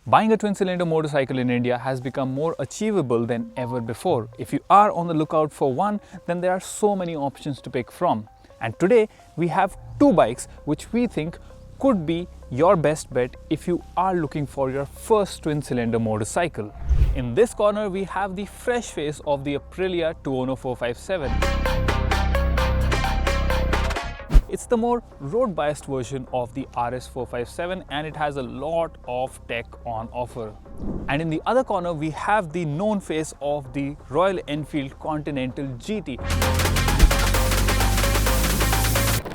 Buying a twin-cylinder motorcycle in India has become more achievable than ever before. If you are on the lookout for one, then there are so many options to pick from. And today we have two bikes which we think could be your best bet if you are looking for your first twin-cylinder motorcycle. In this corner we have the fresh face of the Aprilia Tuono 457. It's the more road-biased version of the RS457 and it has a lot of tech on offer. And in the other corner we have the known face of the Royal Enfield Continental GT.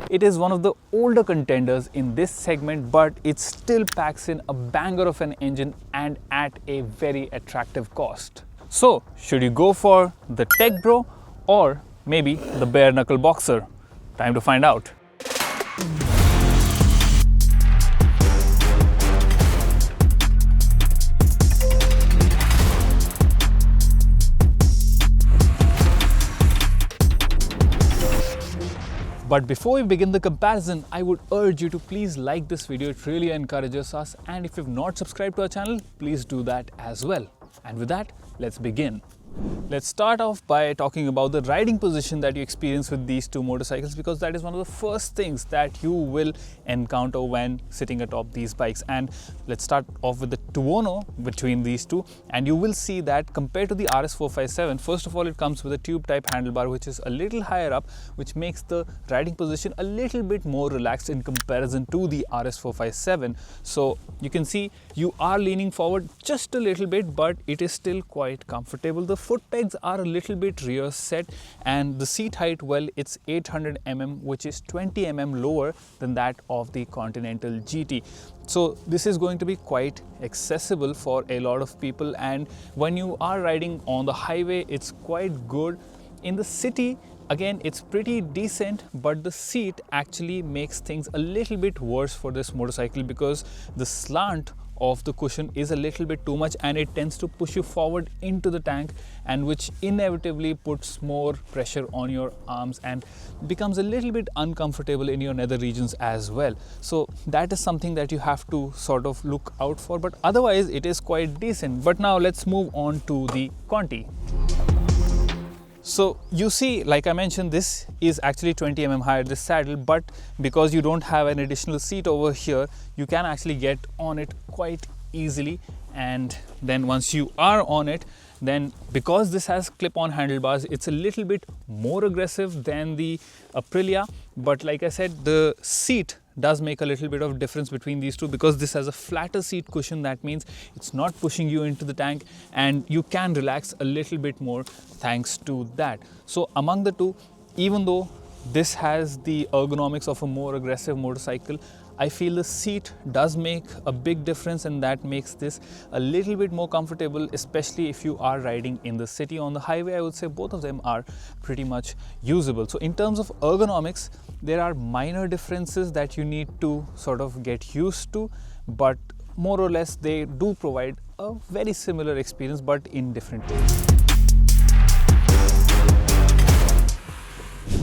It is one of the older contenders in this segment, but it still packs in a banger of an engine and at a very attractive cost. So, should you go for the tech bro or maybe the bare knuckle boxer? Time to find out. But before we begin the comparison, I would urge you to please like this video. It really encourages us, and if you've not subscribed to our channel, please do that as well. And with that, let's begin. Let's start off by talking about the riding position that you experience with these two motorcycles, because that is one of the first things that you will encounter when sitting atop these bikes. And let's start off with the Tuono between these two, and you will see that compared to the RS457, first of all it comes with a tube type handlebar which is a little higher up, which makes the riding position a little bit more relaxed in comparison to the RS457. So you can see you are leaning forward just a little bit, but it is still quite comfortable. The foot pegs are a little bit rear set, and the seat height, well, it's 800 mm, which is 20 mm lower than that of the Continental GT. So this is going to be quite accessible for a lot of people, and when you are riding on the highway, it's quite good. In the city, again, it's pretty decent, but the seat actually makes things a little bit worse for this motorcycle because the slant of the cushion is a little bit too much and it tends to push you forward into the tank, and which inevitably puts more pressure on your arms and becomes a little bit uncomfortable in your nether regions as well. So that is something that you have to sort of look out for, but otherwise it is quite decent. But now let's move on to the Conti. So you see, like I mentioned, this is actually 20 mm higher, this saddle, but because you don't have an additional seat over here, you can actually get on it quite easily. And then once you are on it, then because this has clip-on handlebars, it's a little bit more aggressive than the Aprilia. But like I said, the seat does make a little bit of difference between these two, because this has a flatter seat cushion. That means it's not pushing you into the tank and you can relax a little bit more thanks to that. So among the two, even though this has the ergonomics of a more aggressive motorcycle, I feel the seat does make a big difference, and that makes this a little bit more comfortable, especially if you are riding in the city. On the highway, I would say both of them are pretty much usable. So in terms of ergonomics, there are minor differences that you need to sort of get used to, but more or less they do provide a very similar experience, but in different ways.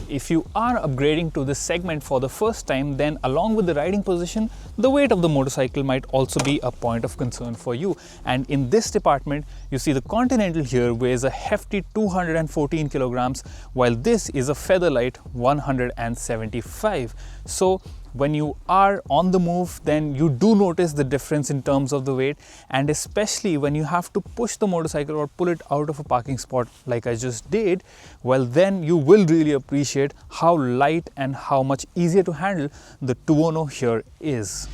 If you are upgrading to this segment for the first time, then along with the riding position, the weight of the motorcycle might also be a point of concern for you. And in this department, you see the Continental here weighs a hefty 214 kilograms, while this is a featherlight 175. So when you are on the move, then you do notice the difference in terms of the weight, and especially when you have to push the motorcycle or pull it out of a parking spot like I just did, well, then you will really appreciate how light and how much easier to handle the Tuono here is.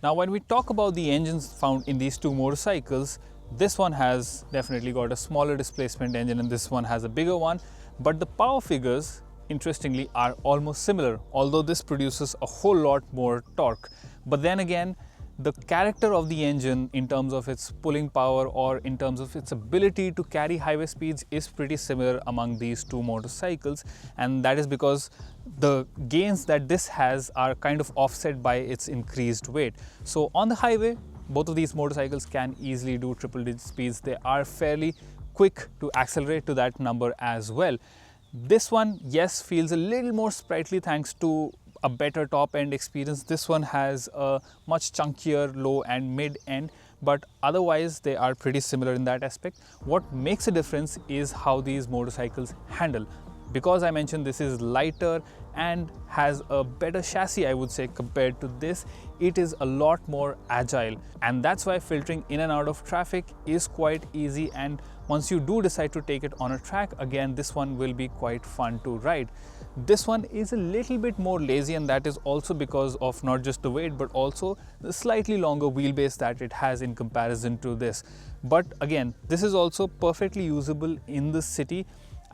Now when we talk about the engines found in these two motorcycles, this one has definitely got a smaller displacement engine and this one has a bigger one, but the power figures, interestingly, are almost similar, although this produces a whole lot more torque. But then again, the character of the engine in terms of its pulling power or in terms of its ability to carry highway speeds is pretty similar among these two motorcycles, and that is because the gains that this has are kind of offset by its increased weight. So on the highway, both of these motorcycles can easily do triple digit speeds. They are fairly quick to accelerate to that number as well. This one, yes, feels a little more sprightly thanks to a better top end experience. This one has a much chunkier low and mid end, but otherwise they are pretty similar in that aspect. What makes a difference is how these motorcycles handle. Because I mentioned this is lighter and has a better chassis, I would say, compared to this, it is a lot more agile, and that's why filtering in and out of traffic is quite easy. And once you do decide to take it on a track, again, this one will be quite fun to ride. This one is a little bit more lazy, and that is also because of not just the weight but also the slightly longer wheelbase that it has in comparison to this. But again, this is also perfectly usable in the city.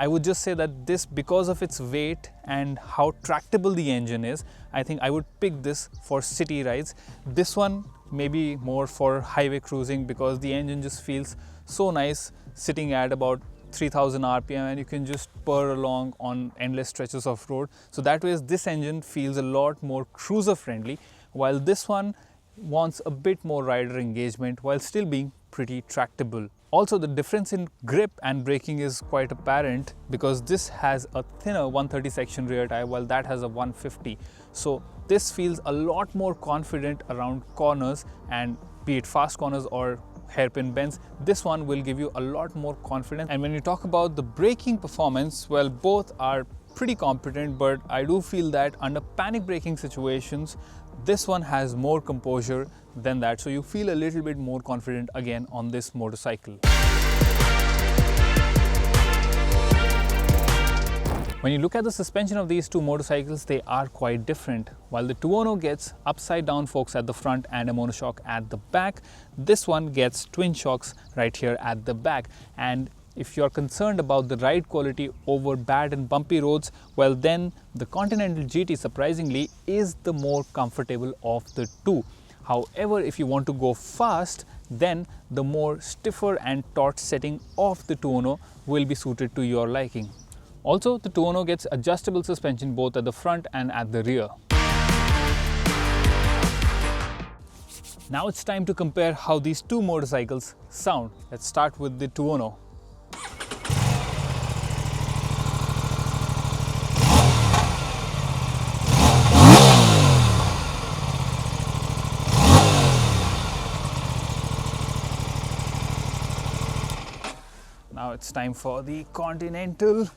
I would just say that this, because of its weight and how tractable the engine is, I think I would pick this for city rides. This one maybe more for highway cruising, because the engine just feels so nice sitting at about 3000 RPM, and you can just purr along on endless stretches of road. So that way this engine feels a lot more cruiser friendly, while this one wants a bit more rider engagement while still being pretty tractable. Also, the difference in grip and braking is quite apparent, because this has a thinner 130 section rear tire while that has a 150. So this feels a lot more confident around corners, and be it fast corners or hairpin bends, this one will give you a lot more confidence. And when you talk about the braking performance, well, both are pretty competent, but I do feel that under panic braking situations, this one has more composure than that, so you feel a little bit more confident again on this motorcycle. When you look at the suspension of these two motorcycles, they are quite different. While the Tuono gets upside down forks at the front and a monoshock at the back, this one gets twin shocks right here at the back. And if you're concerned about the ride quality over bad and bumpy roads, well, then the Continental GT surprisingly is the more comfortable of the two. However, if you want to go fast, then the more stiffer and taut setting of the Tuono will be suited to your liking. Also, the Tuono gets adjustable suspension both at the front and at the rear. Now it's time to compare how these two motorcycles sound. Let's start with the Tuono. Now it's time for the Continental.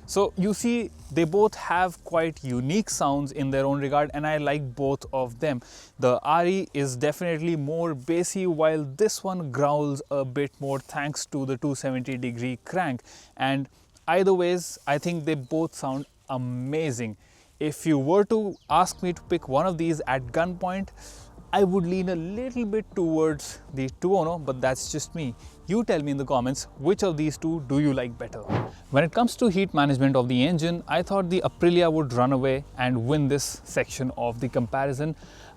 So you see, they both have quite unique sounds in their own regard, and I like both of them. The RE is definitely more bassy, while this one growls a bit more thanks to the 270-degree crank. And either ways, I think they both sound amazing. If you were to ask me to pick one of these at gunpoint, I would lean a little bit towards the Tuono, but that's just me. You tell me in the comments, which of these two do you like better? When it comes to heat management of the engine, I thought the Aprilia would run away and win this section of the comparison,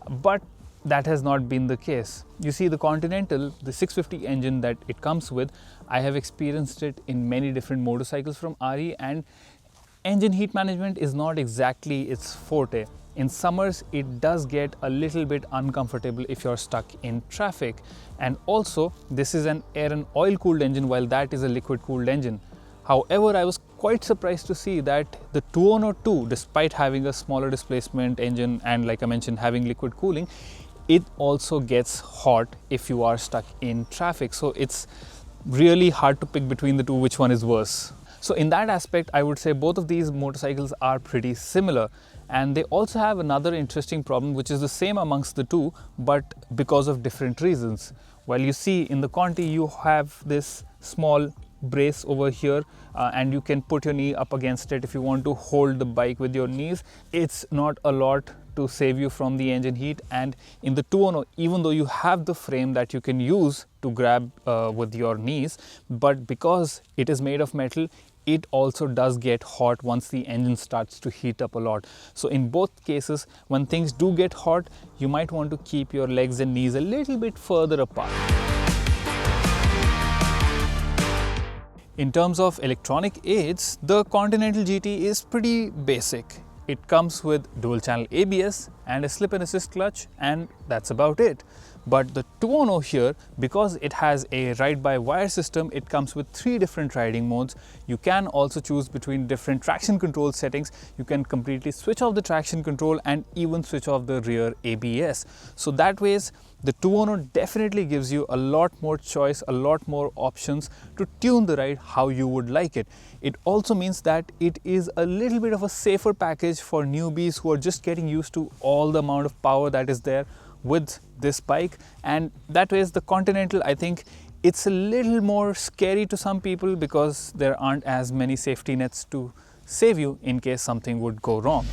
but that has not been the case. You see, the Continental, the 650 engine that it comes with, I have experienced it in many different motorcycles from RE, and engine heat management is not exactly its forte. In summers, it does get a little bit uncomfortable if you're stuck in traffic. And also, this is an air and oil cooled engine, while that is a liquid cooled engine. However, I was quite surprised to see that the Tuono 2, despite having a smaller displacement engine and, like I mentioned, having liquid cooling, it also gets hot if you are stuck in traffic. So it's really hard to pick between the two which one is worse. So in that aspect, I would say both of these motorcycles are pretty similar. And they also have another interesting problem, which is the same amongst the two, but because of different reasons. While you see in the Conti, you have this small brace over here, and you can put your knee up against it if you want to hold the bike with your knees. It's not a lot to save you from the engine heat. And in the Tuono, even though you have the frame that you can use to grab with your knees, but because it is made of metal, it also does get hot once the engine starts to heat up a lot. So in both cases, when things do get hot, you might want to keep your legs and knees a little bit further apart. In terms of electronic aids, the Continental GT is pretty basic. It comes with dual channel ABS and a slip and assist clutch, and that's about it. But the Tuono here, because it has a ride-by-wire system, it comes with 3 different riding modes. You can also choose between different traction control settings. You can completely switch off the traction control and even switch off the rear ABS. So that ways, the Tuono definitely gives you a lot more choice, a lot more options to tune the ride how you would like it. It also means that it is a little bit of a safer package for newbies who are just getting used to all the amount of power that is there with this bike, and that way the Continental, I think it's a little more scary to some people because there aren't as many safety nets to save you in case something would go wrong.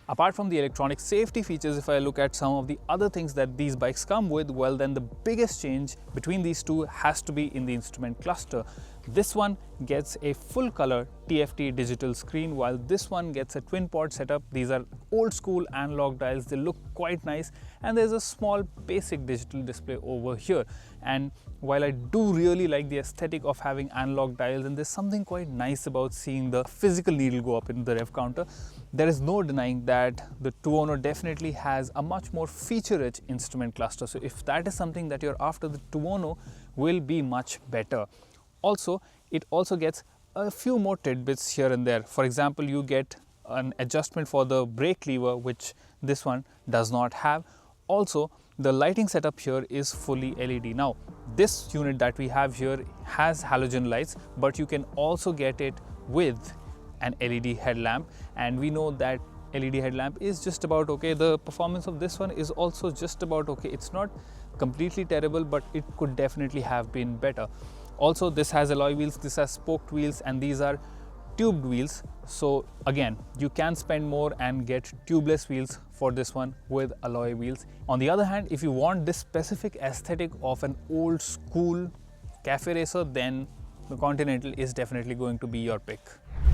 Apart from the electronic safety features, if I look at some of the other things that these bikes come with, well, then the biggest change between these two has to be in the instrument cluster. This one gets a full color TFT digital screen, while this one gets a twin pod setup. These are old school analog dials. They look quite nice, and there's a small basic digital display over here. And while I do really like the aesthetic of having analog dials, and there's something quite nice about seeing the physical needle go up in the rev counter, there is no denying that the Tuono definitely has a much more feature-rich instrument cluster. So if that is something that you're after, the Tuono will be much better. Also, it also gets a few more tidbits here and there. For example, you get an adjustment for the brake lever, which this one does not have. Also, the lighting setup here is fully LED. Now, this unit that we have here has halogen lights, but you can also get it with an LED headlamp, and we know that LED headlamp is just about okay. The performance of this one is also just about okay. It's not completely terrible, but it could definitely have been better. Also, this has alloy wheels, this has spoked wheels, and these are tubed wheels. So again, you can spend more and get tubeless wheels for this one with alloy wheels. On the other hand, if you want this specific aesthetic of an old school cafe racer, then the Continental is definitely going to be your pick.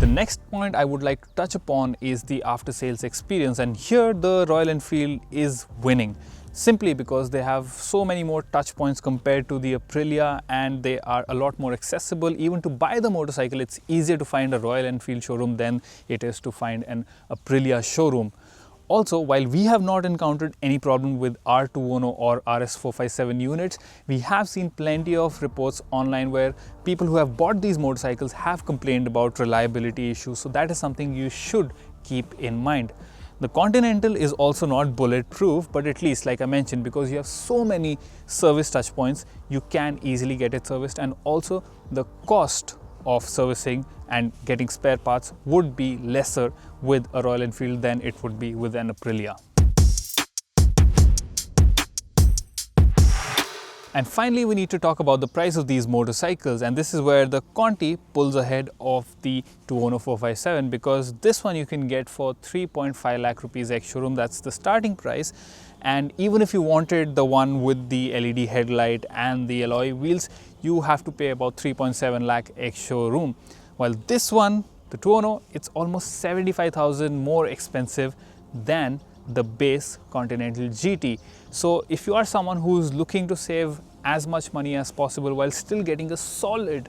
The next point I would like to touch upon is the after sales experience, and here the Royal Enfield is winning, simply because they have so many more touch points compared to the Aprilia, and they are a lot more accessible. Even to buy the motorcycle, it's easier to find a Royal Enfield showroom than it is to find an Aprilia showroom. Also, while we have not encountered any problem with our Tuono or RS457 units, we have seen plenty of reports online where people who have bought these motorcycles have complained about reliability issues. So that is something you should keep in mind. The Continental is also not bulletproof, but at least, like I mentioned, because you have so many service touch points, you can easily get it serviced, and also the cost of servicing and getting spare parts would be lesser with a Royal Enfield than it would be with an Aprilia. And finally, we need to talk about the price of these motorcycles, and this is where the Conti pulls ahead of the Tuono 457, because this one you can get for 3.5 lakh rupees ex-showroom. That's the starting price. And even if you wanted the one with the LED headlight and the alloy wheels, you have to pay about 3.7 lakh ex-showroom. While this one, the Tuono, it's almost 75,000 more expensive than the base Continental GT. So if you are someone who's looking to save as much money as possible while still getting a solid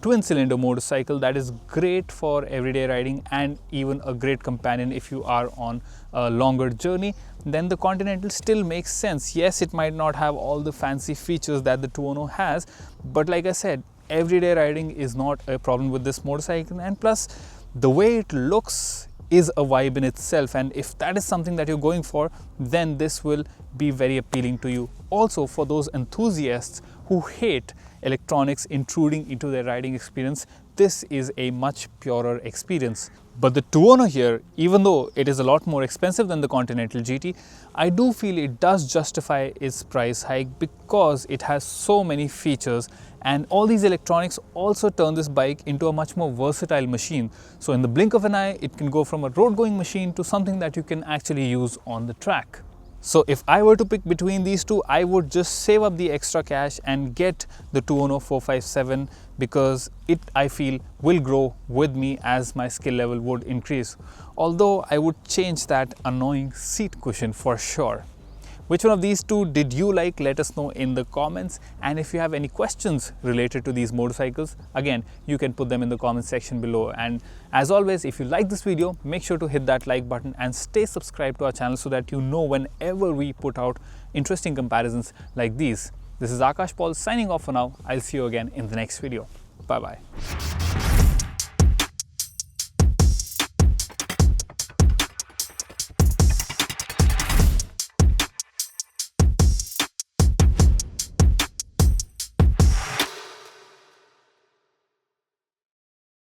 twin-cylinder motorcycle that is great for everyday riding and even a great companion if you are on a longer journey, then the Continental still makes sense. Yes, it might not have all the fancy features that the Tuono has, but like I said, everyday riding is not a problem with this motorcycle, and plus the way it looks is a vibe in itself, and if that is something that you're going for, then this will be very appealing to you. Also, for those enthusiasts who hate electronics intruding into their riding experience, this is a much purer experience. But the Tuono here, even though it is a lot more expensive than the Continental GT, I do feel it does justify its price hike because it has so many features, and all these electronics also turn this bike into a much more versatile machine. So in the blink of an eye, it can go from a road-going machine to something that you can actually use on the track. So if I were to pick between these two, I would just save up the extra cash and get the Tuono 457 because it, I feel, will grow with me as my skill level would increase. Although I would change that annoying seat cushion for sure. Which one of these two did you like? Let us know in the comments. And if you have any questions related to these motorcycles, again, you can put them in the comment section below. And as always, if you like this video, make sure to hit that like button and stay subscribed to our channel so that you know whenever we put out interesting comparisons like these. This is Aakash Paul signing off for now. I'll see you again in the next video. Bye bye.